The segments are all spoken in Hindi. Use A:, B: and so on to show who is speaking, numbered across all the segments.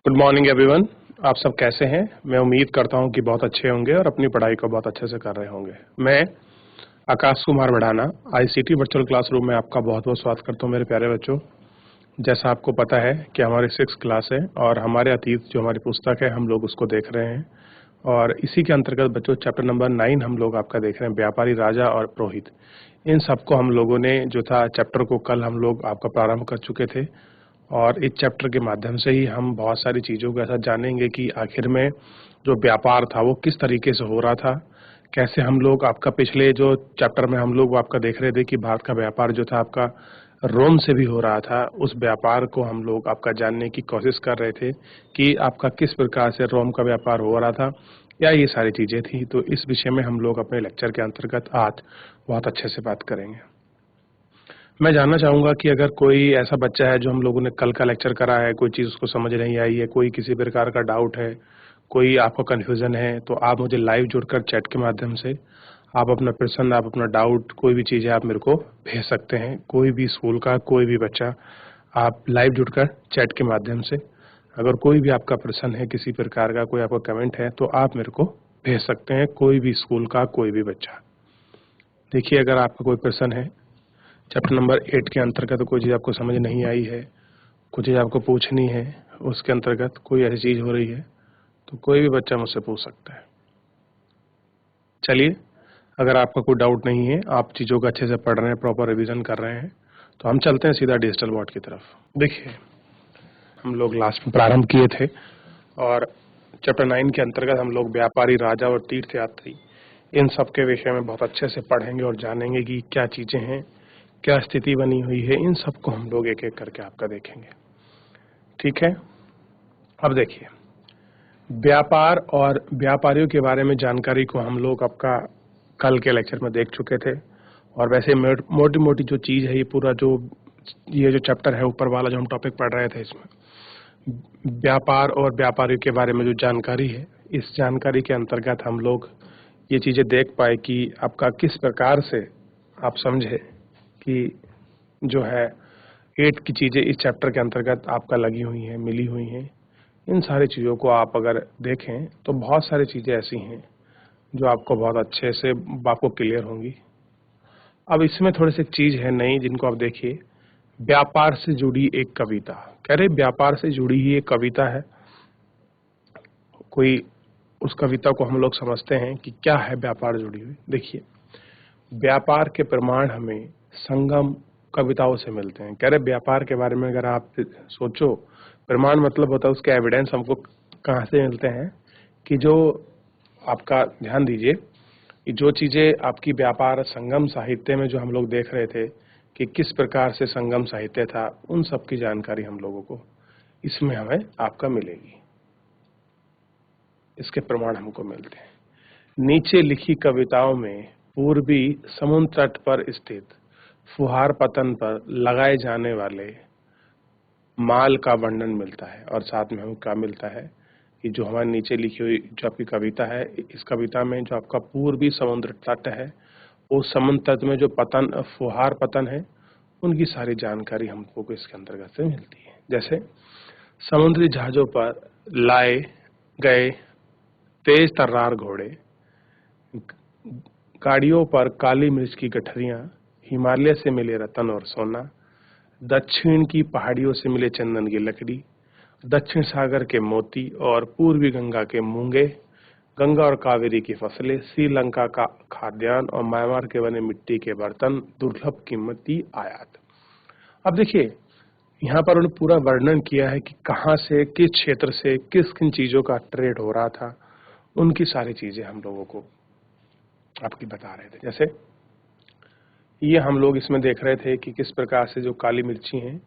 A: Good morning everyone. आप सब कैसे हैं? मैं उम्मीद करता हूं कि बहुत अच्छे होंगे और अपनी पढ़ाई को बहुत अच्छे से कर रहे होंगे। मैं Akash Kumar मढ़ाना ICT virtual classroom में आपका बहुत बहुत स्वागत करता हूं मेरे प्यारे बच्चों। जैसा आपको पता है कि हमारी 6th क्लास है और हमारे अतीत जो हमारी पुस्तक है हम लोग उसको देख रहे हैं और इसी के अंतर्गत बच्चों चैप्टर नंबर 9 हम लोग आपका देख रहे हैं, व्यापारी, राजा और पुरोहित। इन सबको हम लोगों ने जो था चैप्टर को कल हम लोग आपका प्रारंभ कर चुके थे और इस चैप्टर के माध्यम से ही हम बहुत सारी चीज़ों को ऐसा जानेंगे कि आखिर में जो व्यापार था वो किस तरीके से हो रहा था, कैसे हम लोग आपका पिछले जो चैप्टर में हम लोग आपका देख रहे थे कि भारत का व्यापार जो था आपका रोम से भी हो रहा था। उस व्यापार को हम लोग आपका जानने की कोशिश कर रहे थे कि आपका किस प्रकार से रोम का व्यापार हो रहा था या ये सारी चीज़ें थी। तो इस विषय में हम लोग अपने लेक्चर के अंतर्गत आज बहुत अच्छे से बात करेंगे। मैं जानना चाहूँगा कि अगर कोई ऐसा बच्चा है जो हम लोगों ने कल का लेक्चर करा है, कोई चीज़ उसको समझ नहीं आई है, कोई किसी प्रकार का डाउट है, कोई आपको कन्फ्यूज़न है, तो आप मुझे लाइव जुड़कर चैट के माध्यम से आप अपना प्रश्न, आप अपना डाउट, कोई भी चीज़ है आप मेरे को भेज सकते हैं। कोई भी स्कूल का कोई भी बच्चा आप लाइव जुड़कर चैट के माध्यम से अगर कोई भी आपका प्रश्न है, किसी प्रकार का कोई आपका कमेंट है तो आप मेरे को भेज सकते हैं। कोई भी स्कूल का कोई भी बच्चा। देखिए, अगर आपका कोई प्रश्न है चैप्टर नंबर 8 के अंतर्गत कोई चीज़ आपको समझ नहीं आई है, कुछ चीज़ आपको पूछनी है, उसके अंतर्गत कोई ऐसी चीज़ हो रही है तो कोई भी बच्चा मुझसे पूछ सकता है। चलिए, अगर आपका कोई डाउट नहीं है, आप चीज़ों को अच्छे से पढ़ रहे हैं, प्रॉपर रिवीजन कर रहे हैं, तो हम चलते हैं सीधा डिजिटल बोर्ड की तरफ। देखिए, हम लोग लास्ट में प्रारंभ किए थे और चैप्टर 9 के अंतर्गत हम लोग व्यापारी, राजा और तीर्थयात्री इन सब के विषय में बहुत अच्छे से पढ़ेंगे और जानेंगे कि क्या चीज़ें हैं, क्या स्थिति बनी हुई है। इन सबको हम लोग एक एक करके आपका देखेंगे। ठीक है, अब देखिए, व्यापार और व्यापारियों के बारे में जानकारी को हम लोग आपका कल के लेक्चर में देख चुके थे और वैसे मोटी मोटी जो चीज़ है, ये जो चैप्टर है ऊपर वाला जो हम टॉपिक पढ़ रहे थे, इसमें व्यापार और व्यापारियों के बारे में जो जानकारी है, इस जानकारी के अंतर्गत हम लोग ये चीज़ें देख पाए कि आपका किस प्रकार से आप समझे कि जो है 8 की चीज़ें इस चैप्टर के अंतर्गत आपका लगी हुई हैं, मिली हुई हैं। इन सारी चीज़ों को आप अगर देखें तो बहुत सारी चीज़ें ऐसी हैं जो आपको बहुत अच्छे से आपको क्लियर होंगी। अब इसमें थोड़ी सी चीज़ है नई जिनको आप देखिए, व्यापार से जुड़ी एक कविता। कह रहे व्यापार से जुड़ी ही एक कविता है कोई, उस कविता को हम लोग समझते हैं कि क्या है व्यापार जुड़ी हुई। देखिए, व्यापार के प्रमाण हमें संगम कविताओं से मिलते हैं। कह रहे व्यापार के बारे में अगर आप सोचो, प्रमाण मतलब होता है उसके एविडेंस हमको कहाँ से मिलते हैं कि जो आपका ध्यान दीजिए कि जो चीज़ें आपकी व्यापार संगम साहित्य में जो हम लोग देख रहे थे कि किस प्रकार से संगम साहित्य था, उन सब की जानकारी हम लोगों को इसमें हमें आपका मिलेगी। इसके प्रमाण हमको मिलते हैं। नीचे लिखी कविताओं में पूर्वी समुद्र तट पर स्थित फुहार पतन पर लगाए जाने वाले माल का वर्णन मिलता है और साथ में हमें क्या मिलता है कि जो हमारे नीचे लिखी हुई जो आपकी कविता है, इस कविता में जो आपका पूर्वी समुद्र तट है, उस समुद्र तट में जो फुहार पतन है, उनकी सारी जानकारी हमको इसके अंतर्गत से मिलती है। जैसे समुद्री जहाजों पर लाए गए तेज तर्रार घोड़े, गाड़ियों पर काली मिर्च की गठरियां, हिमालय से मिले रतन और सोना, दक्षिण की पहाड़ियों से मिले चंदन की लकड़ी, दक्षिण सागर के मोती और पूर्वी गंगा के मूंगे, गंगा और कावेरी की फसलें, श्रीलंका का खाद्यान्न और म्यांमार के बने मिट्टी के बर्तन, दुर्लभ कीमती आयात। अब देखिए, यहाँ पर उन्होंने पूरा वर्णन किया है कि कहाँ से, किस क्षेत्र से किस किन चीजों का ट्रेड हो रहा था, उनकी सारी चीजें हम लोगों को आपकी बता रहे थे। जैसे ये हम लोग इसमें देख रहे थे कि किस प्रकार से जो काली मिर्ची हैं,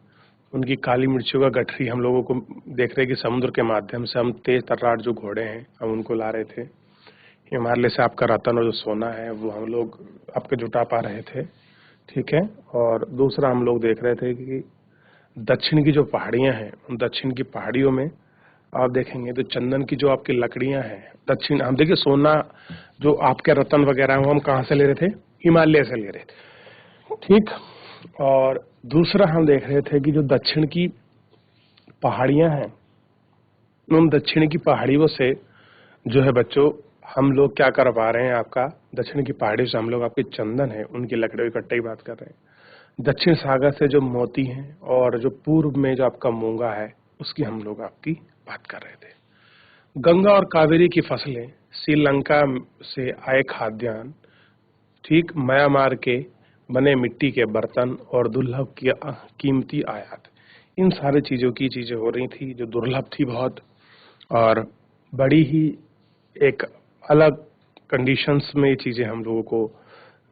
A: उनकी काली मिर्चियों का गठरी हम लोगों को देख रहे हैं कि समुद्र के माध्यम से हम तेज तर्रार जो घोड़े हैं हम उनको ला रहे थे। हिमालय से आपका रतन और जो सोना है वो हम लोग आपके जुटा पा रहे थे। ठीक है, और दूसरा हम लोग देख रहे थे कि दक्षिण की जो पहाड़ियाँ हैं, उन दक्षिण की पहाड़ियों में आप देखेंगे तो चंदन की जो आपकी लकड़ियाँ हैं, दक्षिण हम देखिए सोना जो आपके रतन वगैरह वो हम कहाँ से ले रहे थे, हिमालय से ले रहे थे। ठीक, और दूसरा हम देख रहे थे कि जो दक्षिण की पहाड़ियां हैं उन दक्षिण की पहाड़ियों से जो है बच्चों हम लोग क्या कर पा रहे हैं, आपका दक्षिण की पहाड़ियों से हम लोग आपके चंदन है उनकी लकड़ियों इकट्ठे की बात कर रहे हैं। दक्षिण सागर से जो मोती हैं और जो पूर्व में जो आपका मूंगा है उसकी हम लोग आपकी बात कर रहे थे। गंगा और कावेरी की फसलें, श्रीलंका से आए खाद्यान्न, ठीक, म्यांमार के बने मिट्टी के बर्तन और दुर्लभ की कीमती आयात, इन सारी चीजों की चीजें हो रही थी जो दुर्लभ थी बहुत, और बड़ी ही एक अलग कंडीशंस में ये चीजें हम लोगों को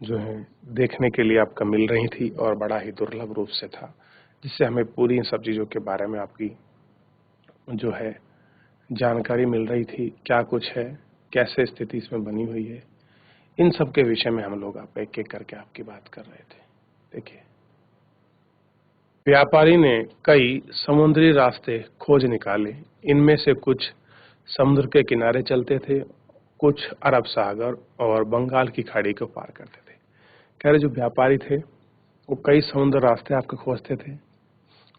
A: जो है देखने के लिए आपका मिल रही थी और बड़ा ही दुर्लभ रूप से था, जिससे हमें पूरी इन सब चीजों के बारे में आपकी जो है जानकारी मिल रही थी, क्या कुछ है, कैसे स्थिति इसमें बनी हुई है, इन सब के विषय में हम लोग आप एक एक करके आपकी बात कर रहे थे। देखिए, व्यापारी ने कई समुद्री रास्ते खोज निकाले, इनमें से कुछ समुद्र के किनारे चलते थे, कुछ अरब सागर और बंगाल की खाड़ी को पार करते थे। कह रहे जो व्यापारी थे वो कई समुद्र रास्ते आपके खोजते थे,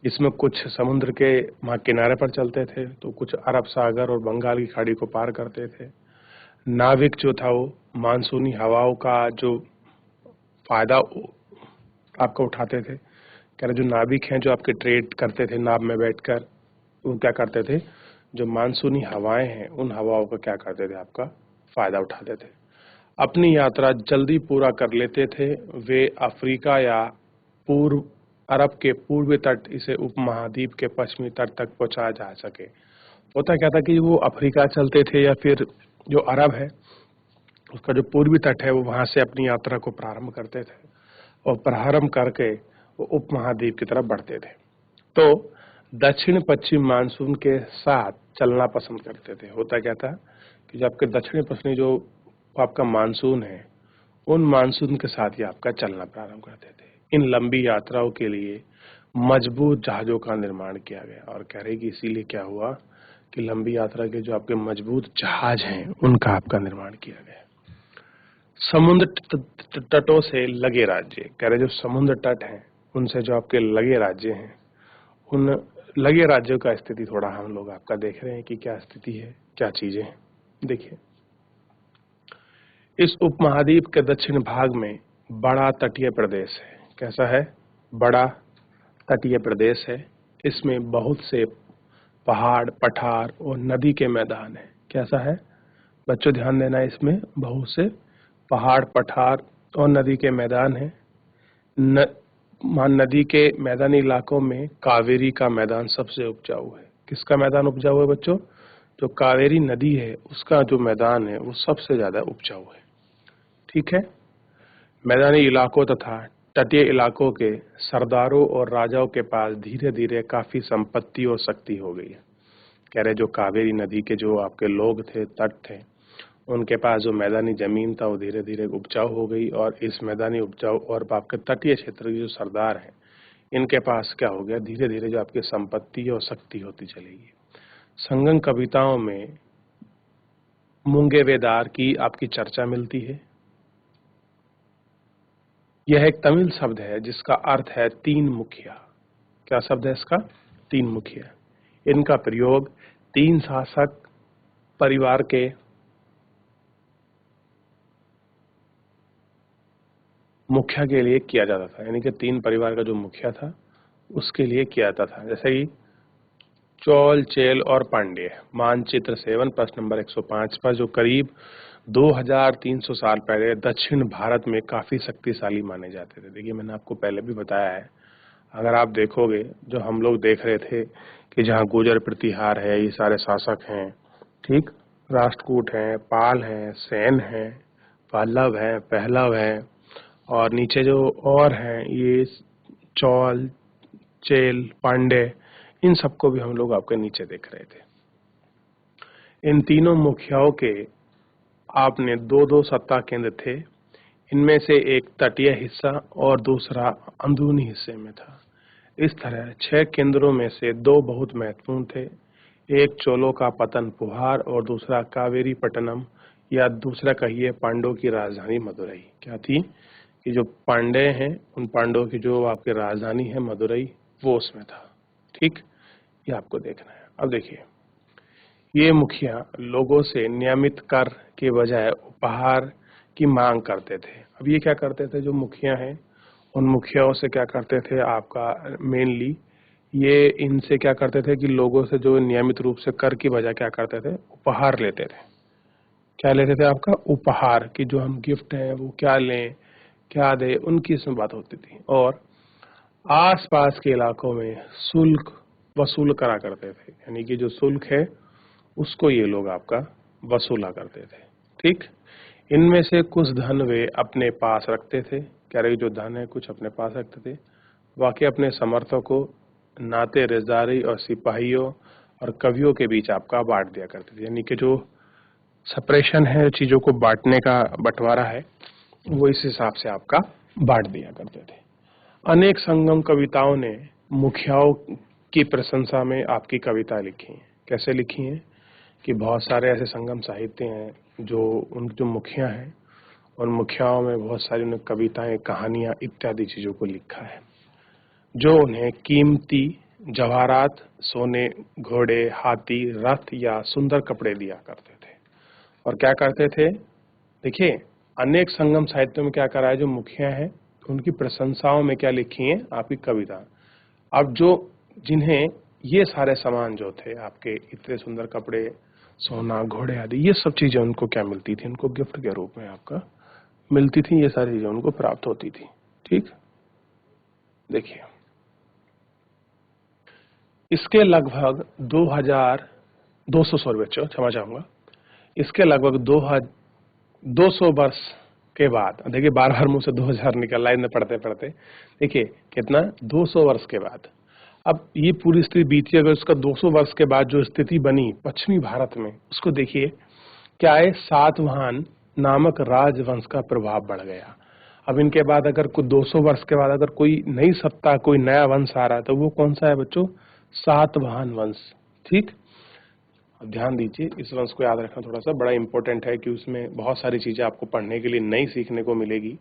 A: इसमें कुछ समुद्र के वहाँ किनारे पर चलते थे, तो कुछ अरब सागर और बंगाल की खाड़ी को पार करते थे। नाविक जो था वो मानसूनी हवाओं का जो फायदा आपको उठाते थे। कह रहे जो नाविक हैं जो आपके ट्रेड करते थे नाव में बैठकर, वो क्या करते थे, जो मानसूनी हवाएं हैं उन हवाओं का क्या करते थे, आपका फायदा उठाते थे। अपनी यात्रा जल्दी पूरा कर लेते थे। वे अफ्रीका या पूर्व अरब के पूर्वी तट इसे उपमहाद्वीप के पश्चिमी तट तक पहुंचाया जा सके। होता क्या था कि वो अफ्रीका चलते थे या फिर जो अरब है उसका जो पूर्वी तट है वो वहां से अपनी यात्रा को प्रारंभ करते थे और प्रारंभ करके वो उपमहाद्वीप की तरफ बढ़ते थे। तो दक्षिण पश्चिम मानसून के साथ चलना पसंद करते थे। होता क्या था कि जो आपके दक्षिण पश्चिमी जो आपका मानसून है उन मानसून के साथ ही आपका चलना प्रारंभ करते थे। इन लंबी यात्राओं के लिए मजबूत जहाजों का निर्माण किया गया, और कह रहे कि इसीलिए क्या हुआ कि लंबी यात्रा के जो आपके मजबूत जहाज हैं उनका आपका निर्माण किया गया। समुद्र तटों से लगे राज्य, कह रहे जो समुद्र तट हैं उनसे जो आपके लगे राज्य हैं उन लगे राज्यों का स्थिति थोड़ा हम लोग आपका देख रहे हैं कि क्या स्थिति है, क्या चीजें हैं। देखिए, इस उपमहाद्वीप के दक्षिण भाग में बड़ा तटीय प्रदेश है। कैसा है? बड़ा तटीय प्रदेश है। इसमें बहुत से पहाड़, पठार और नदी के मैदान है। कैसा है बच्चों, ध्यान देना, इसमें बहुत से पहाड़, पठार और नदी के मैदान है। नदी के मैदानी इलाकों में कावेरी का मैदान सबसे उपजाऊ है। किसका मैदान उपजाऊ है बच्चों? जो कावेरी नदी है उसका जो मैदान है वो सबसे ज्यादा उपजाऊ है। ठीक है। मैदानी इलाकों तथा तटीय इलाकों के सरदारों और राजाओं के पास धीरे धीरे काफी संपत्ति और शक्ति हो गई है। कह रहे जो कावेरी नदी के जो आपके लोग थे, तट थे, उनके पास जो मैदानी जमीन था वो धीरे धीरे उपजाऊ हो गई, और इस मैदानी उपजाऊ और आपके तटीय क्षेत्र के जो सरदार हैं इनके पास क्या हो गया, धीरे धीरे जो आपकी संपत्ति और शक्ति होती चलेगी। संगम कविताओं में मुंगेवेदार की आपकी चर्चा मिलती है। यह एक तमिल शब्द है जिसका अर्थ है तीन मुखिया। क्या शब्द है इसका? तीन मुखिया। इनका प्रयोग तीन शासक परिवार के मुखिया के लिए किया जाता था, यानी कि तीन परिवार का जो मुखिया था उसके लिए किया जाता था। जैसे कि चोल, चेल और पांड्य। मानचित्र 7 प्रश्न नंबर 105 पर, जो करीब 2300 साल पहले दक्षिण भारत में काफी शक्तिशाली माने जाते थे। देखिए, मैंने आपको पहले भी बताया है, अगर आप देखोगे जो हम लोग देख रहे थे कि जहाँ गुर्जर प्रतिहार है, ये सारे शासक हैं, ठीक, राष्ट्रकूट हैं, पाल हैं, सेन हैं, पल्लव हैं, पहलव हैं, और नीचे जो और हैं ये चौल, चेल, पांडे, इन सबको भी हम लोग आपके नीचे देख रहे थे। इन तीनों मुखियाओं के आपने दो दो सत्ता केंद्र थे। इनमें से एक तटीय हिस्सा और दूसरा अंदरूनी हिस्से में था। इस तरह 6 केंद्रों में से 2 बहुत महत्वपूर्ण थे। एक चोलों का पतन पुहार और दूसरा कावेरी पट्टनम, या दूसरा कहिए पांडवों की राजधानी मदुरई। क्या थी कि जो पांडे हैं उन पांडवों की जो आपकी राजधानी है मदुरई, वो उसमें था। ठीक, ये आपको देखना है। अब देखिए, ये मुखिया लोगों से नियमित कर के बजाय उपहार की मांग करते थे। अब ये क्या करते थे, जो मुखिया हैं उन मुखियाओं से क्या करते थे, आपका मेनली ये इनसे क्या करते थे कि लोगों से जो नियमित रूप से कर की बजाय क्या करते थे, उपहार लेते थे। क्या लेते थे, आपका उपहार, कि जो हम गिफ्ट है वो क्या लें, क्या दें, उनकी इसमें बात होती थी। और आसपास के इलाकों में शुल्क वसूल करा करते थे, यानी कि जो शुल्क है उसको ये लोग आपका वसूला करते थे। ठीक, इनमें से कुछ धन वे अपने पास रखते थे, कह रहे जो धन है कुछ अपने पास रखते थे, बाकी अपने समर्थकों, नाते रिश्तेदारी और सिपाहियों और कवियों के बीच आपका बांट दिया करते थे। यानी कि जो सेपरेशन है, चीजों को बांटने का बंटवारा है, वो इस हिसाब से आपका बांट दिया करते थे। अनेक संगम कविताओं ने मुखियाओं की प्रशंसा में आपकी कविता लिखी हैं। कैसे लिखी हैं कि बहुत सारे ऐसे संगम साहित्य हैं जो उन जो मुखिया हैं, और मुखियाओं में बहुत सारी उन्हें कविताएं, कहानियां इत्यादि चीजों को लिखा है, जो उन्हें कीमती जवाहरात, सोने, घोड़े, हाथी, रथ या सुंदर कपड़े दिया करते थे। और क्या करते थे, देखिए अनेक संगम साहित्यों में क्या करा है, जो मुखिया हैं उनकी प्रशंसाओं में क्या लिखी है, आपकी कविता। अब जो जिन्हें ये सारे सामान जो थे आपके, इतने सुंदर कपड़े, सोना, घोड़े आदि, ये सब चीजें उनको क्या मिलती थी, उनको गिफ्ट के रूप में आपका मिलती थी, ये सारी चीजें उनको प्राप्त होती थी। ठीक, देखिए इसके लगभग 2200 सॉरी बच्चों क्षमा चाहूंगा, इसके लगभग 200 वर्ष के बाद, देखिए बार बार मुंह से 2000 निकल रहा है पढ़ते पढ़ते, देखिए कितना, 200 वर्ष के बाद। अब ये पूरी स्थिति बीती, अगर उसका 200 वर्ष के बाद जो स्थिति बनी पश्चिमी भारत में, उसको देखिए क्या है, सातवाहन नामक राजवंश का प्रभाव बढ़ गया। अब इनके बाद अगर कुछ 200 वर्ष के बाद अगर कोई नई सत्ता, कोई नया वंश आ रहा है, तो वो कौन सा है बच्चों, सातवाहन वंश। ठीक, अब ध्यान दीजिए, इस वंश को याद रखना थोड़ा सा बड़ा इंपॉर्टेंट है, कि उसमें बहुत सारी चीजें आपको पढ़ने के लिए नई सीखने को मिलेगी।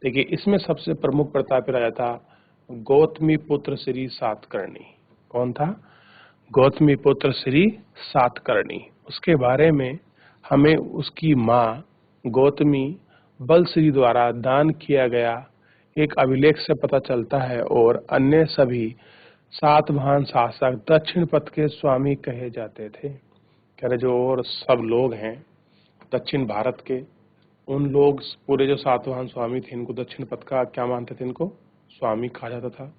A: देखिए इसमें सबसे प्रमुख प्रतापी राजा था गौतमी पुत्र श्री सातकर्णी। कौन था, गौतमी पुत्र श्री सातकर्णी। उसके बारे में हमें उसकी माँ गौतमी बलश्री द्वारा दान किया गया एक अभिलेख से पता चलता है, और अन्य सभी सातवाहन शासक दक्षिण पथ के स्वामी कहे जाते थे। कह रहे जो और सब लोग हैं दक्षिण भारत के, उन लोग पूरे जो सातवाहन स्वामी थे, इनको दक्षिण पथ का क्या मानते थे, इनको स्वामी कहा जाता था।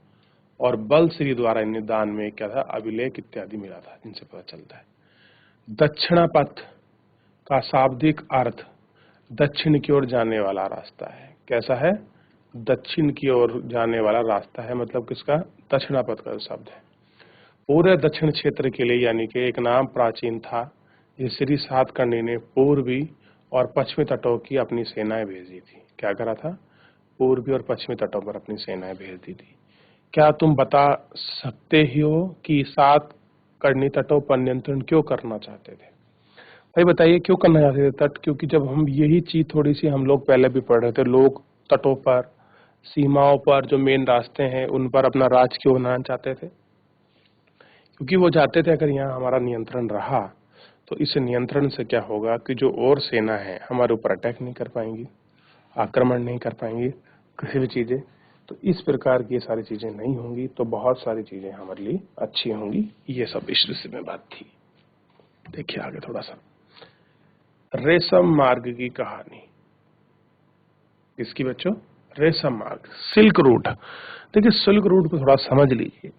A: और बलश्री द्वारा इन्हें दान में क्या था, अभिलेख इत्यादि मिला था, इनसे पता चलता है। दक्षिणापथ का शाब्दिक अर्थ दक्षिण की ओर जाने वाला रास्ता है। कैसा है, दक्षिण की ओर जाने वाला रास्ता है, मतलब किसका, दक्षिणापथ का शब्द है। पूरे दक्षिण क्षेत्र के लिए यानी कि एक नाम प्राचीन था, जिस श्री सातकर्णी ने पूर्वी और पश्चिमी तटों की अपनी सेनाएं भेजी थी। क्या करा था, पूर्वी और पश्चिमी तटों पर अपनी सेनाएं भेज दी थी। क्या तुम बता सकते हो कि सातकर्णी तटों पर नियंत्रण क्यों करना चाहते थे। भाई बताइए क्यों करना चाहते थे तट, क्योंकि जब हम यही चीज थोड़ी सी हम लोग पहले भी पढ़ रहे थे, लोग तटों पर, सीमाओं पर, जो मेन रास्ते हैं उन पर अपना राज क्यों बनाना चाहते थे, क्योंकि वो चाहते थे अगर यहाँ हमारा नियंत्रण रहा तो इस नियंत्रण से क्या होगा कि जो और सेना है हमारे ऊपर अटैक नहीं कर पाएंगी, आक्रमण नहीं कर पाएंगी, किसी भी चीजें, तो इस प्रकार की ये सारी चीजें नहीं होंगी, तो बहुत सारी चीजें हमारे लिए अच्छी होंगी। ये सब इस विषय में बात थी। देखिए आगे थोड़ा सा, रेशम मार्ग की कहानी। किसकी बच्चों, रेशम मार्ग, सिल्क रूट। देखिए सिल्क रूट को थोड़ा समझ लीजिए।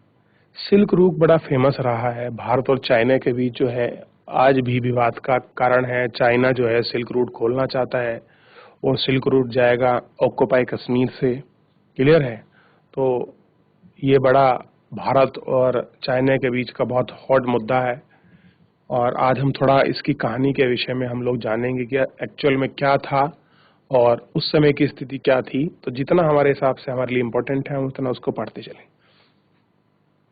A: सिल्क रूट बड़ा फेमस रहा है, भारत और चाइना के बीच जो है आज भी विवाद का कारण है। चाइना जो है सिल्क रूट खोलना चाहता है, और सिल्क रूट जाएगा ऑक्युपाई कश्मीर से, क्लियर है। तो ये बड़ा भारत और चाइना के बीच का बहुत हॉट मुद्दा है, और आज हम थोड़ा इसकी कहानी के विषय में हम लोग जानेंगे कि एक्चुअल में क्या था और उस समय की स्थिति क्या थी। तो जितना हमारे हिसाब से हमारे लिए इम्पोर्टेंट है हम उतना उसको पढ़ते चलें।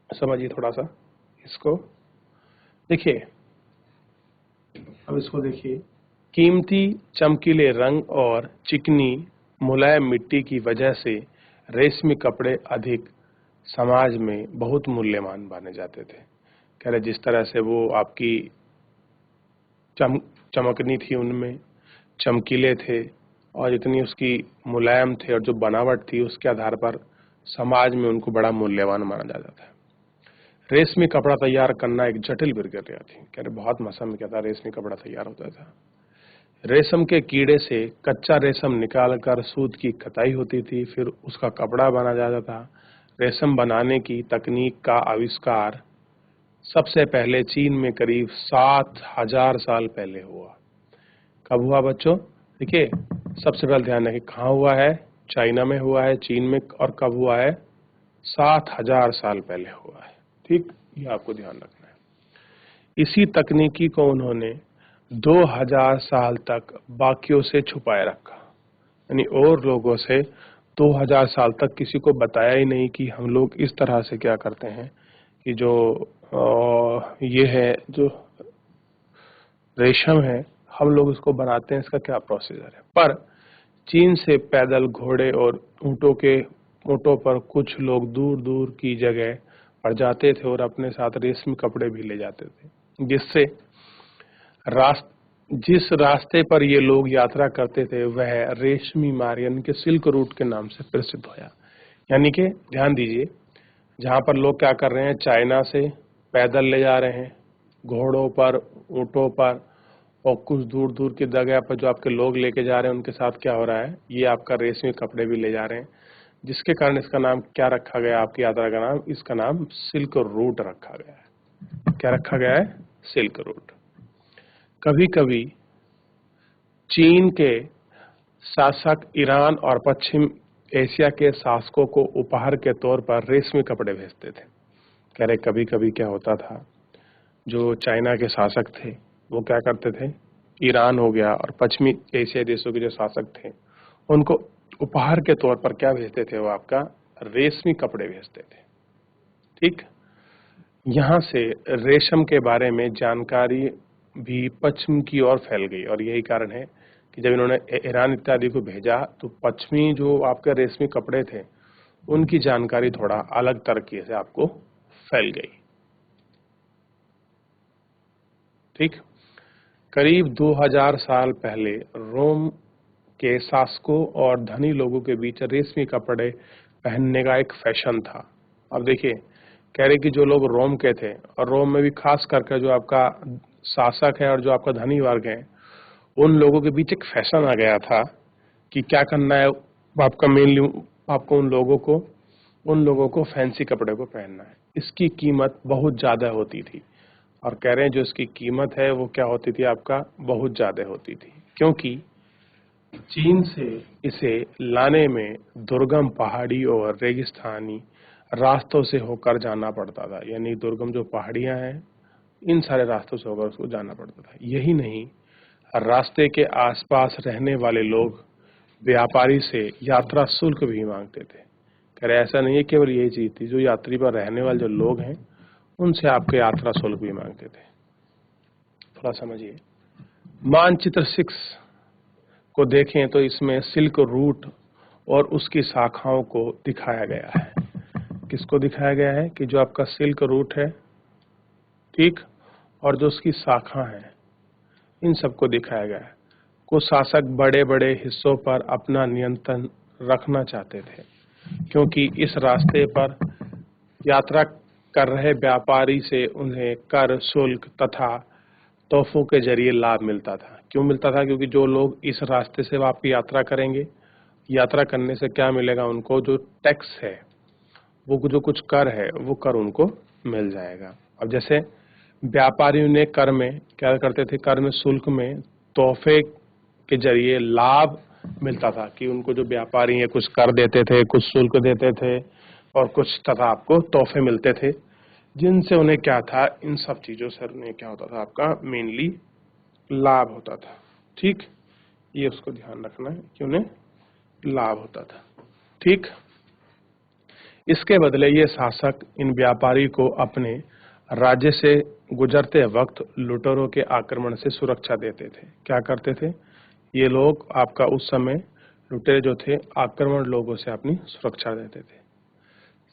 A: समझिए थोड़ा सा इसको, देखिए अब इसको देखिए, कीमती चमकीले रंग और चिकनी मुलायम मिट्टी की वजह से रेशमी कपड़े अधिक समाज में बहुत मूल्यवान माने जाते थे। कह रहे जिस तरह से वो आपकी चमकनी थी उनमें, चमकीले थे और इतनी उसकी मुलायम थे और जो बनावट थी उसके आधार पर समाज में उनको बड़ा मूल्यवान माना जाता था। रेशमी कपड़ा तैयार करना एक जटिल प्रक्रिया थी। कह रहे बहुत मौसम में क्या था, रेशमी कपड़ा तैयार होता था। रेशम के कीड़े से कच्चा रेशम निकालकर सूत की कताई होती थी, फिर उसका कपड़ा बना जाता था। रेशम बनाने की तकनीक का आविष्कार सबसे पहले चीन में करीब 7000 साल पहले हुआ। कब हुआ बच्चों? देखिए, सबसे पहले ध्यान रखिए कहाँ हुआ है। चाइना में हुआ है, चीन में, और कब हुआ है? 7000 साल पहले हुआ है। ठीक, ये आपको ध्यान रखना है। इसी तकनीकी को उन्होंने 2000 साल तक बाकियों से छुपाए रखा, यानी और लोगों से 2000 साल तक किसी को बताया ही नहीं कि हम लोग इस तरह से क्या करते हैं कि जो ये है, जो रेशम है, हम लोग इसको बनाते हैं, इसका क्या प्रोसीजर है। पर चीन से पैदल घोड़े और ऊँटों पर कुछ लोग दूर दूर की जगह पर जाते थे और अपने साथ रेशमी कपड़े भी ले जाते थे, जिससे जिस रास्ते पर ये लोग यात्रा करते थे वह रेशमी मार्ग यानी कि सिल्क रूट के नाम से प्रसिद्ध होया। यानी कि ध्यान दीजिए, जहाँ पर लोग क्या कर रहे हैं, चाइना से पैदल ले जा रहे हैं, घोड़ों पर, ऊँटों पर, और कुछ दूर दूर की जगह पर जो आपके लोग लेके जा रहे हैं उनके साथ क्या हो रहा है, ये आपका रेशमी कपड़े भी ले जा रहे हैं, जिसके कारण इसका नाम क्या रखा गया, आपकी यात्रा का नाम, इसका नाम सिल्क रूट रखा गया है। क्या रखा गया है? Silk route. कभी कभी चीन के शासक ईरान और पश्चिम एशिया के शासकों को उपहार के तौर पर रेशमी कपड़े भेजते थे। कह रहे कभी कभी क्या होता था, जो चाइना के शासक थे वो क्या करते थे, ईरान हो गया और पश्चिमी एशिया देशों के जो शासक थे उनको उपहार के तौर पर क्या भेजते थे, वो आपका रेशमी कपड़े भेजते थे। ठीक, यहाँ से रेशम के बारे में जानकारी भी पश्चिम की ओर फैल गई और यही कारण है कि जब इन्होंने ईरान इत्यादि को भेजा तो पश्चिमी जो आपके रेशमी कपड़े थे उनकी जानकारी थोड़ा अलग तरीके से आपको फैल गई। ठीक, करीब 2000 साल पहले रोम के शासकों और धनी लोगों के बीच रेशमी कपड़े पहनने का एक फैशन था। अब देखिए, कह रहे कि जो लोग रोम के थे, और रोम में भी खास करके जो आपका शासक है और जो आपका धनी वर्ग है, उन लोगों के बीच एक फैशन आ गया था कि क्या करना है आपका, मेनली आपको उन लोगों को फैंसी कपड़े को पहनना है। इसकी कीमत बहुत ज्यादा होती थी और कह रहे हैं जो इसकी कीमत है वो क्या होती थी, आपका बहुत ज्यादा होती थी, क्योंकि चीन से इसे लाने में दुर्गम पहाड़ी और रेगिस्तानी रास्तों से होकर जाना पड़ता था। यानी दुर्गम जो पहाड़ियां हैं, इन सारे रास्तों से होकर उसको जाना पड़ता था। यही नहीं, रास्ते के आसपास रहने वाले लोग व्यापारी से यात्रा शुल्क भी मांगते थे। कह रहे ऐसा नहीं है केवल यही चीज थी, जो यात्री पर रहने वाले जो लोग हैं उनसे आपके यात्रा शुल्क भी मांगते थे। थोड़ा समझिए, मानचित्र 6 को देखें तो इसमें सिल्क रूट और उसकी शाखाओं को दिखाया गया है। किसको दिखाया गया है? कि जो आपका सिल्क रूट है, ठीक, और जो उसकी शाखा है, इन सबको दिखाया गया है। कुछ शासक बड़े बड़े हिस्सों पर अपना नियंत्रण रखना चाहते थे, क्योंकि इस रास्ते पर यात्रा कर रहे व्यापारी से उन्हें कर, शुल्क तथा तोहफों के जरिए लाभ मिलता था। क्यों मिलता था? क्योंकि जो लोग इस रास्ते से आपकी यात्रा करेंगे, यात्रा करने से क्या मिलेगा उनको, जो टैक्स है, वो जो कुछ कर है, वो कर उनको मिल जाएगा। अब जैसे व्यापारियों ने कर में क्या करते थे, कर में, शुल्क में तोहफे के जरिए लाभ मिलता था कि उनको जो व्यापारी है कुछ कर देते थे, कुछ शुल्क देते थे और कुछ तथा आपको तोहफे मिलते थे, जिनसे उन्हें क्या था, इन सब चीजों से उन्हें क्या होता था, आपका मेनली लाभ होता था। ठीक, ये उसको ध्यान रखना है कि उन्हें लाभ होता था। ठीक, इसके बदले ये शासक इन व्यापारी को अपने राज्य से गुजरते वक्त लुटेरों के आक्रमण से सुरक्षा देते थे। क्या करते थे ये लोग? आपका उस समय लुटेरे जो थे आक्रमण लोगों से अपनी सुरक्षा देते थे।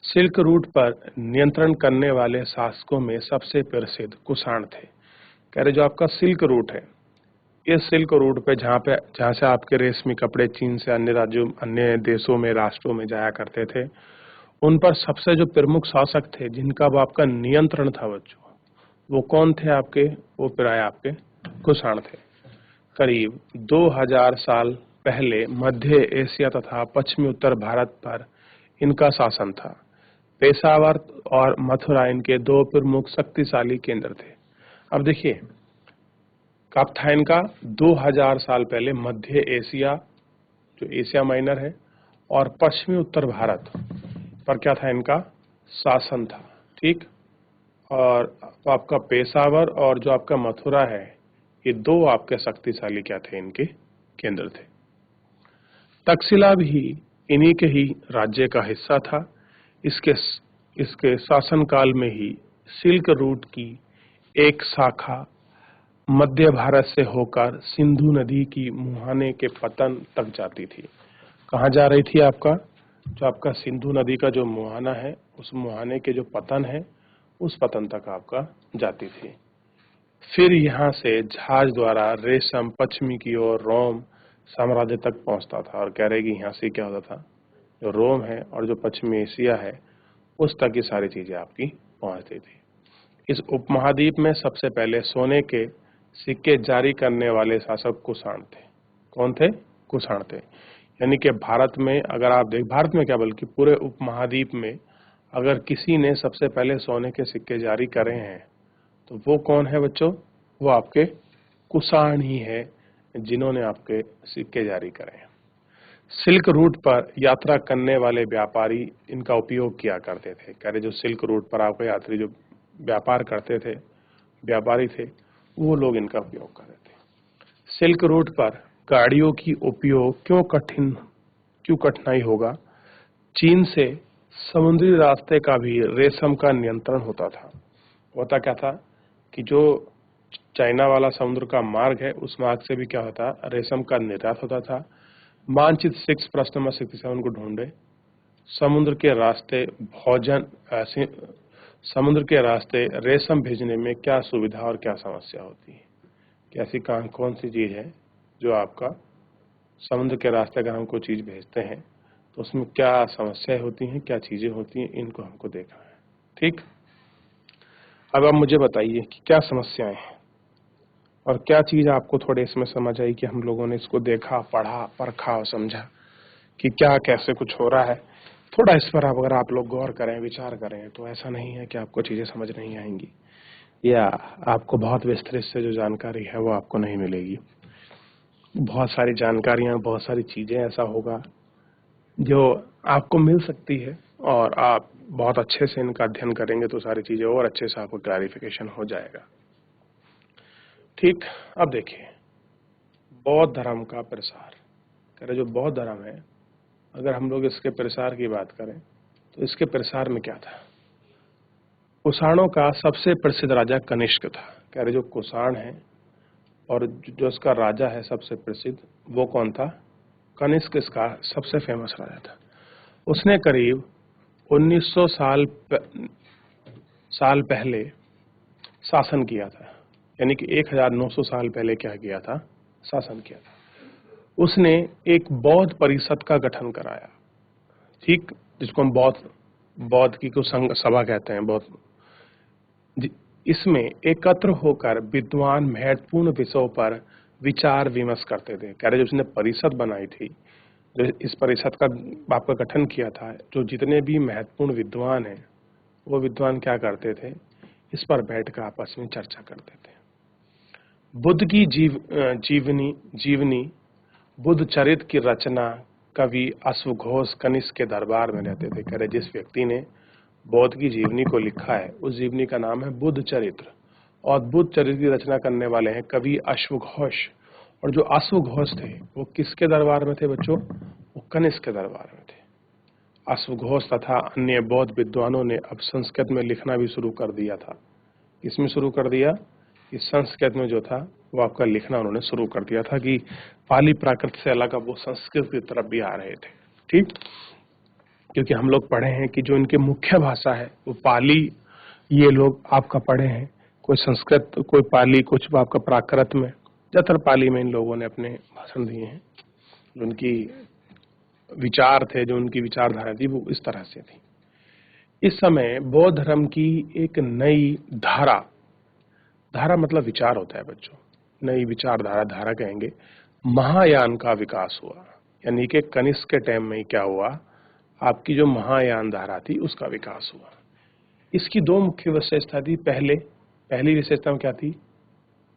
A: सिल्क रूट पर नियंत्रण करने वाले शासकों में सबसे प्रसिद्ध कुषाण थे। कह रहे जो आपका सिल्क रूट है, ये सिल्क रूट पे जहाँ से आपके रेशमी कपड़े चीन से अन्य राज्यों, अन्य देशों में, राष्ट्रों में जाया करते थे, उन पर सबसे जो प्रमुख शासक थे जिनका अब आपका नियंत्रण था बच्चों, वो कौन थे आपके? वो प्राय आपके कुषाण थे। करीब 2000 साल पहले मध्य एशिया तथा पश्चिमी उत्तर भारत पर इनका शासन था। पेशावर और मथुरा इनके दो प्रमुख शक्तिशाली केंद्र थे। अब देखिए, कब था इनका? 2000 साल पहले मध्य एशिया, जो एशिया माइनर है, और पश्चिमी उत्तर भारत पर क्या था इनका शासन था। ठीक, और आपका पेशावर और जो आपका मथुरा है, ये दो आपके शक्तिशाली क्या थे? इनके केंद्र थे। तक्षशिला भी इन्हीं के ही राज्य का हिस्सा था। इसके शासनकाल में ही सिल्क रूट की एक शाखा मध्य भारत से होकर सिंधु नदी की मुहाने के पतन तक जाती थी। कहाँ जा रही थी आपका? जो आपका सिंधु नदी का जो मुहाना है, उस मुहाने के जो पतन है, उस पतन तक आपका जाती थी। फिर यहाँ से जहाज द्वारा रेशम पश्चिमी की ओर रोम साम्राज्य तक पहुंचता था। और कह रहे कि यहाँ से क्या होता था, जो रोम है और जो पश्चिमी एशिया है, उस तक ये सारी चीजें आपकी पहुंचती थी। इस उपमहाद्वीप में सबसे पहले सोने के सिक्के जारी करने वाले शासक कुषाण थे। कौन थे? कुषाण थे। यानी कि भारत में अगर आप भारत में क्या बल्कि पूरे उपमहाद्वीप में अगर किसी ने सबसे पहले सोने के सिक्के जारी करे हैं, तो वो कौन है बच्चों? वो आपके कुषाण ही है, जिन्होंने आपके सिक्के जारी करे हैं। सिल्क रूट पर यात्रा करने वाले व्यापारी इनका उपयोग किया करते थे। कह रहे जो सिल्क रूट पर आपके यात्री जो व्यापार करते थे, व्यापारी थे, वो लोग इनका उपयोग कर रहे थे। सिल्क रूट पर गाड़ियों की उपयोग क्यों कठिनाई होगा? चीन से समुद्री रास्ते का भी रेशम का नियंत्रण होता था। होता क्या था कि जो चाइना वाला समुद्र का मार्ग है, उस मार्ग से भी क्या होता? रेशम का निर्यात होता था। मानचित्र 6 प्रश्न नंबर 67 को ढूंढे। समुद्र के रास्ते समुद्र के रास्ते रेशम भेजने में क्या सुविधा और क्या समस्या होती है? कैसी कौन सी चीज है जो आपका समुद्र के रास्ते अगर हम कोई चीज भेजते हैं तो उसमें क्या समस्याएं होती हैं, क्या चीजें होती हैं, इनको हमको देखना है। ठीक, अब आप मुझे बताइए कि क्या समस्याएं हैं और क्या चीज आपको थोड़े इसमें समझ आई कि हम लोगों ने इसको देखा, पढ़ा, परखा और समझा कि क्या कैसे कुछ हो रहा है। थोड़ा इस पर अगर आप लोग गौर करें, विचार करें, तो ऐसा नहीं है कि आपको चीजें समझ नहीं आएंगी या आपको बहुत विस्तृत से जो जानकारी है वो आपको नहीं मिलेगी। बहुत सारी जानकारियां, बहुत सारी चीजें ऐसा होगा जो आपको मिल सकती है और आप बहुत अच्छे से इनका अध्ययन करेंगे तो सारी चीजें और अच्छे से आपको क्लैरिफिकेशन हो जाएगा। ठीक, अब देखिए, बौद्ध धर्म का प्रसार। कह रहे जो बौद्ध धर्म है, अगर हम लोग इसके प्रसार की बात करें तो इसके प्रसार में क्या था? कुषाणों का सबसे प्रसिद्ध राजा कनिष्क था। कह रहे जो कुषाण है और जो इसका राजा है सबसे प्रसिद्ध, वो कौन था? कनिष्क इसका सबसे फेमस राजा था। उसने करीब 1900 साल पहले शासन किया था। यानी कि 1900 साल पहले क्या किया था? शासन किया था। उसने एक बौद्ध परिषद का गठन कराया। ठीक, जिसको हम बौद्ध की कुछ सभा कहते हैं, बौद्ध। इसमें एकत्र होकर विद्वान महत्वपूर्ण विषयों पर विचार विमर्श करते थे। कह रहे जो उसने परिषद बनाई थी, जो इस परिषद का आपका गठन किया था, जो जितने भी महत्वपूर्ण विद्वान हैं, वो विद्वान क्या करते थे? इस पर बैठकर आपस में चर्चा करते थे। बुद्ध की जीवनी बुद्ध चरित्र की रचना कवि अश्वघोष कनिष्क के दरबार में रहते थे। कह रहे जिस व्यक्ति ने बौद्ध की जीवनी को लिखा है, उस जीवनी का नाम है बुद्ध चरित्र, और बुद्ध चरित्र की रचना करने वाले हैं कवि अश्वघोष। और जो अश्वघोष थे वो किसके दरबार में थे बच्चों? वो कनिष्क के दरबार में थे। अश्वघोष तथा अन्य बौद्ध विद्वानों ने अब संस्कृत में लिखना भी शुरू कर दिया था। इसमें शुरू कर दिया कि संस्कृत में जो था वो आपका लिखना उन्होंने शुरू कर दिया था कि पाली प्राकृत से अलग अब वो संस्कृत की तरफ भी आ रहे थे। ठीक, क्योंकि हम लोग पढ़े हैं कि जो इनकी मुख्य भाषा है वो पाली, ये लोग आपका पढ़े हैं, कोई संस्कृत, कोई पाली, कुछ आपका प्राकृत में, ज़्यादातर पाली में इन लोगों ने अपने भाषण दिए हैं। जो उनकी विचार थे, जो उनकी विचारधारा थी, वो इस तरह से थी। इस समय बौद्ध धर्म की एक नई धारा, धारा मतलब विचार होता है बच्चों, नई विचारधारा, धारा कहेंगे, महायान का विकास हुआ। यानी कि कनिष्क के टाइम में क्या हुआ, आपकी जो महायान धारा थी उसका विकास हुआ। इसकी दो मुख्य विशेषता थी। पहली विशेषता में क्या थी,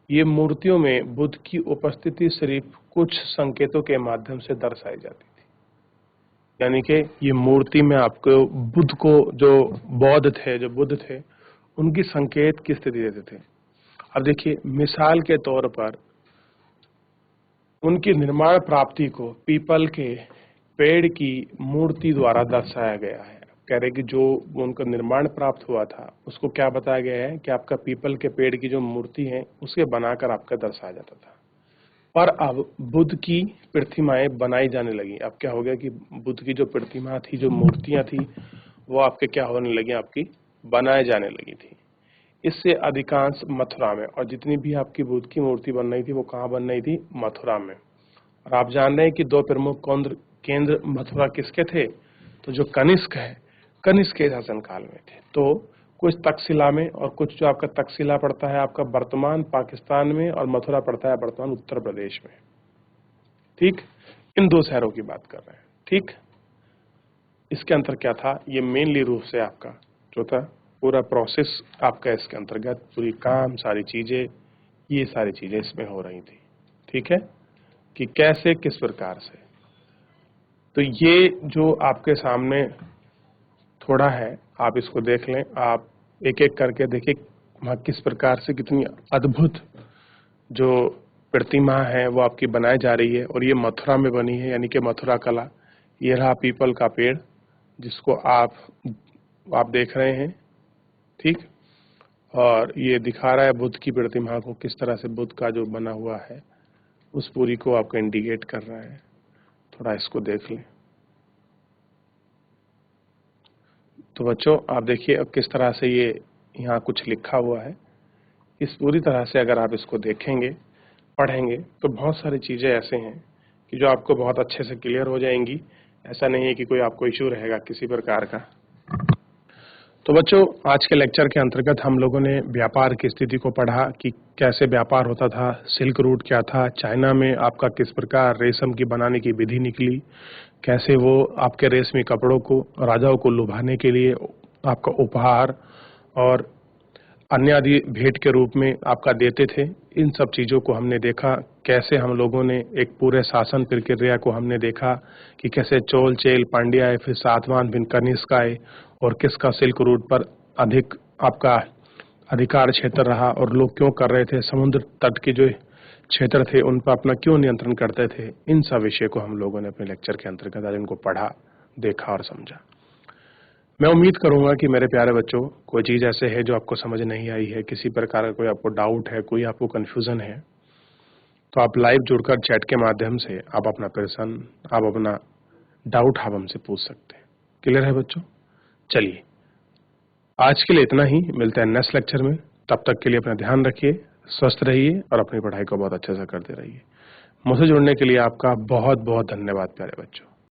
A: ये मूर्तियों में बुद्ध की उपस्थिति सिर्फ कुछ संकेतों के माध्यम से दर्शाई जाती थी। यानी कि ये मूर्ति में आपको बुद्ध को, जो बुद्ध थे, उनकी संकेत की स्थिति देते थे। अब देखिए, मिसाल के तौर पर उनकी निर्माण प्राप्ति को पीपल के पेड़ की मूर्ति द्वारा दर्शाया गया है। कह रहे कि जो उनका निर्माण प्राप्त हुआ था उसको क्या बताया गया है कि आपका पीपल के पेड़ की जो मूर्ति है उसे बनाकर आपका दर्शाया जाता था। पर अब बुद्ध की प्रतिमाएं बनाई जाने लगी। अब क्या हो गया कि बुद्ध की जो प्रतिमा थी, जो मूर्तियां थी, वो आपके क्या होने लगी, आपकी बनाए जाने लगी थी। इससे अधिकांश मथुरा में, और जितनी भी आपकी बुद्ध की मूर्ति बन रही थी वो कहाँ बन रही थी, मथुरा में। और आप जान रहे हैं कि दो प्रमुख केंद्र मथुरा किसके थे, तो जो कनिष्क है, कनिष्क के शासनकाल में थे। तो कुछ तक्षशिला में, और कुछ जो आपका तक्षशिला पड़ता है आपका वर्तमान पाकिस्तान में, और मथुरा पड़ता है वर्तमान उत्तर प्रदेश में। ठीक, इन दो शहरों की बात कर रहे हैं। ठीक, इसके अंतर क्या था, ये मेनली रूप से आपका जो था पूरा प्रोसेस आपका इसके अंतर्गत, पूरी काम, सारी चीजें, ये सारी चीजें इसमें हो रही थी। ठीक है, कि कैसे, किस प्रकार से। तो ये जो आपके सामने थोड़ा है, आप इसको देख लें, आप एक एक करके देखिए वहाँ किस प्रकार से कितनी अद्भुत जो प्रतिमा है वो आपकी बनाई जा रही है। और ये मथुरा में बनी है, यानी कि मथुरा कला। ये रहा पीपल का पेड़ जिसको आप देख रहे हैं। ठीक, और ये दिखा रहा है बुद्ध की प्रतिमा को, किस तरह से बुद्ध का जो बना हुआ है उस पूरी को आपको इंडिकेट कर रहा है। थोड़ा इसको देख लें। तो बच्चों आप देखिए अब किस तरह से ये यहाँ कुछ लिखा हुआ है। इस पूरी तरह से अगर आप इसको देखेंगे, पढ़ेंगे, तो बहुत सारी चीज़ें ऐसे हैं कि जो आपको बहुत अच्छे से क्लियर हो जाएंगी। ऐसा नहीं है कि कोई आपको इश्यू रहेगा किसी प्रकार का। तो बच्चों आज के लेक्चर के अंतर्गत हम लोगों ने व्यापार की स्थिति को पढ़ा कि कैसे व्यापार होता था, सिल्क रूट क्या था, चाइना में आपका किस प्रकार रेशम की बनाने की विधि निकली, कैसे वो आपके रेशमी कपड़ों को राजाओं को लुभाने के लिए आपका उपहार और अन्य आदि भेंट के रूप में आपका देते थे। इन सब चीज़ों को हमने देखा। कैसे हम लोगों ने एक पूरे शासन प्रक्रिया को हमने देखा कि कैसे चोल, चेल, पांड्या आए, फिर सातवाहन, फिर कनिष्क आए, और किसका सिल्क रूट पर अधिक आपका अधिकार क्षेत्र रहा और लोग क्यों कर रहे थे, समुद्र तट के जो क्षेत्र थे उन पर अपना क्यों नियंत्रण करते थे। इन सब विषय को हम लोगों ने अपने लेक्चर के अंतर्गत आज इनको पढ़ा, देखा और समझा। मैं उम्मीद करूंगा कि मेरे प्यारे बच्चों कोई चीज़ ऐसे है जो आपको समझ नहीं आई है, किसी प्रकार का कोई आपको डाउट है, कोई आपको कन्फ्यूज़न है, तो आप लाइव जुड़कर चैट के माध्यम से आप अपना प्रश्न, आप अपना डाउट आप हमसे पूछ सकते हैं। क्लियर है बच्चों? चलिए आज के लिए इतना ही, मिलते हैं नेक्स्ट लेक्चर में। तब तक के लिए अपना ध्यान रखिए, स्वस्थ रहिए और अपनी पढ़ाई को बहुत अच्छे से करते रहिए। मुझसे जुड़ने के लिए आपका बहुत बहुत धन्यवाद प्यारे बच्चों।